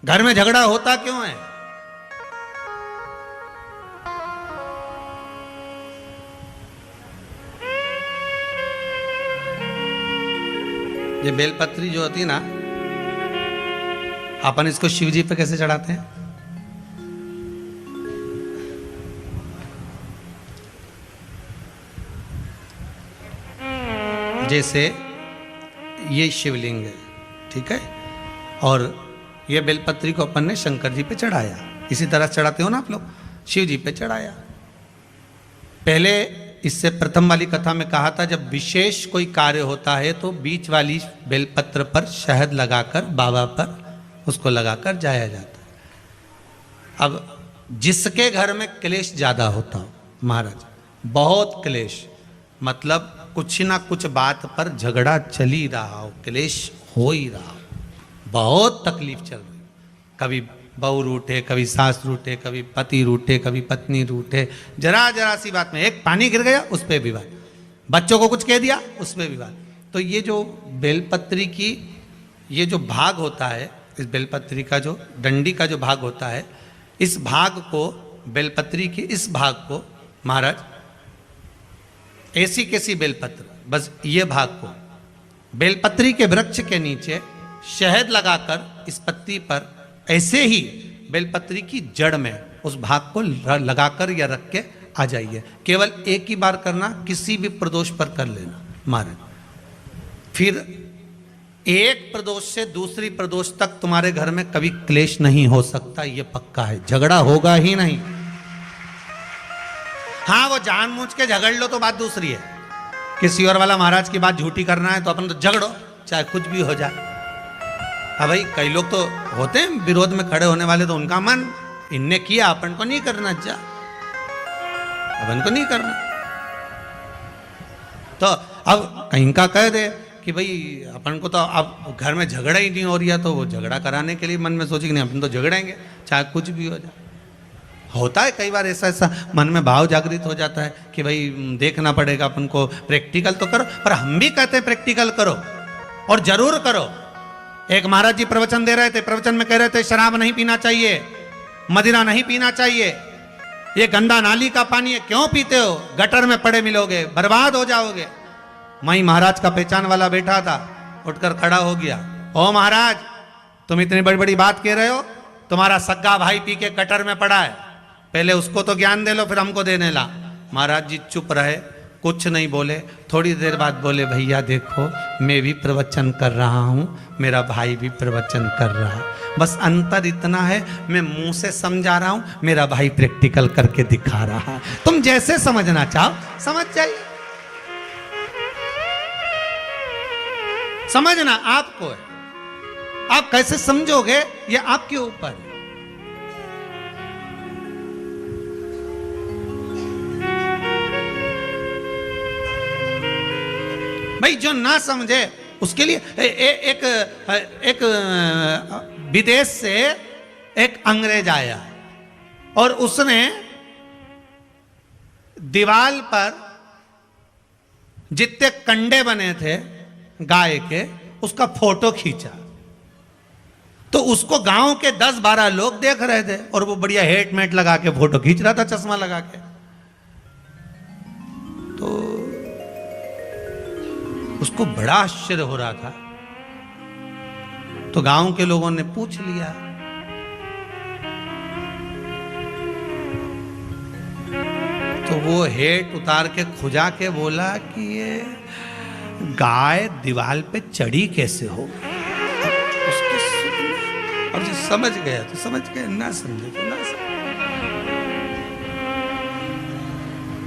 घर में झगड़ा होता क्यों है? ये बेलपत्री जो होती है ना, अपन इसको शिव जी पे कैसे चढ़ाते हैं? जैसे ये शिवलिंग है, ठीक है, और ये बेलपत्री को अपन ने शंकर जी पे चढ़ाया, इसी तरह चढ़ाते हो ना आप लोग, शिव जी पे चढ़ाया। पहले इससे प्रथम वाली कथा में कहा था, जब विशेष कोई कार्य होता है तो बीच वाली बेलपत्र पर शहद लगाकर बाबा पर उसको लगाकर जाया जाता है। अब जिसके घर में क्लेश ज्यादा होता हो, महाराज बहुत क्लेश, मतलब कुछ ना कुछ बात पर झगड़ा चल ही रहा हो, क्लेश हो ही रहा हो, बहुत तकलीफ चल रही, कभी बहू रूठे, कभी सास रूठे, कभी पति रूठे, कभी पत्नी रूठे, जरा जरा सी बात में एक पानी गिर गया उस पर विवाद, बच्चों को कुछ कह दिया उस पर विवाद। तो ये जो बेलपत्री की ये जो भाग होता है, इस बेलपत्री का जो डंडी का जो भाग होता है, इस भाग को, बेलपत्री के इस भाग को महाराज ऐसी कैसी बेलपत्र, बस ये भाग को बेलपत्री के वृक्ष के नीचे शहद लगाकर इस पत्ती पर ऐसे ही बेलपत्री की जड़ में उस भाग को लगाकर या रख के आ जाइए। केवल एक ही बार करना, किसी भी प्रदोष पर कर लेना महाराज। फिर एक प्रदोष से दूसरी प्रदोष तक तुम्हारे घर में कभी क्लेश नहीं हो सकता, ये पक्का है, झगड़ा होगा ही नहीं। हाँ, वो जानबूझ के झगड़ लो तो बात दूसरी है, किसी और वाला महाराज की बात झूठी करना है तो अपन तो झगड़ो, चाहे कुछ भी हो जाए। अब भाई कई लोग तो होते हैं विरोध में खड़े होने वाले, तो उनका मन, इनने किया अपन को नहीं करना, जा अपन को नहीं करना। तो अब कहीं का कह दे कि भाई अपन को तो अब घर में झगड़ा ही नहीं हो रहा, तो वो झगड़ा कराने के लिए मन में सोचे कि नहीं अपन तो झगड़ेंगे चाहे कुछ भी हो जाए। होता है कई बार ऐसा मन में भाव जागृत हो जाता है कि भाई देखना पड़ेगा अपन को, प्रैक्टिकल तो करो। पर हम भी कहते हैं प्रैक्टिकल करो और जरूर करो। एक महाराज जी प्रवचन दे रहे थे, प्रवचन में कह रहे थे शराब नहीं पीना चाहिए, मदिरा नहीं पीना चाहिए, ये गंदा नाली का पानी है, क्यों पीते हो, गटर में पड़े मिलोगे, बर्बाद हो जाओगे। वहीं महाराज का पहचान वाला बैठा था, उठकर खड़ा हो गया, ओ महाराज तुम इतनी बड़ी बड़ी बात कह रहे हो, तुम्हारा सग्गा भाई पी के गटर में पड़ा है, पहले उसको तो ज्ञान दे लो फिर हमको देने ला। महाराज जी चुप रहे, कुछ नहीं बोले। थोड़ी देर बाद बोले, भैया देखो मैं भी प्रवचन कर रहा हूँ, मेरा भाई भी प्रवचन कर रहा है, बस अंतर इतना है मैं मुंह से समझा रहा हूँ, मेरा भाई प्रैक्टिकल करके दिखा रहा है। तुम जैसे समझना चाहो समझ जाइए, समझना आपको है, आप कैसे समझोगे ये आपके ऊपर है। भाई जो ना समझे उसके लिए एक विदेश से एक अंग्रेज आया और उसने दीवार पर जितने कंडे बने थे गाय के उसका फोटो खींचा, तो उसको गांव के 10-12 लोग देख रहे थे और वो बढ़िया हेटमेट लगा के फोटो खींच रहा था, चश्मा लगा के। तो उसको बड़ा आश्चर्य हो रहा था, तो गांव के लोगों ने पूछ लिया, तो वो हेट उतार के खुजा के बोला कि ये गाय दीवार पे चढ़ी कैसे हो। उसके और जो समझ गया तो समझ गया, ना समझे तो ना समझे।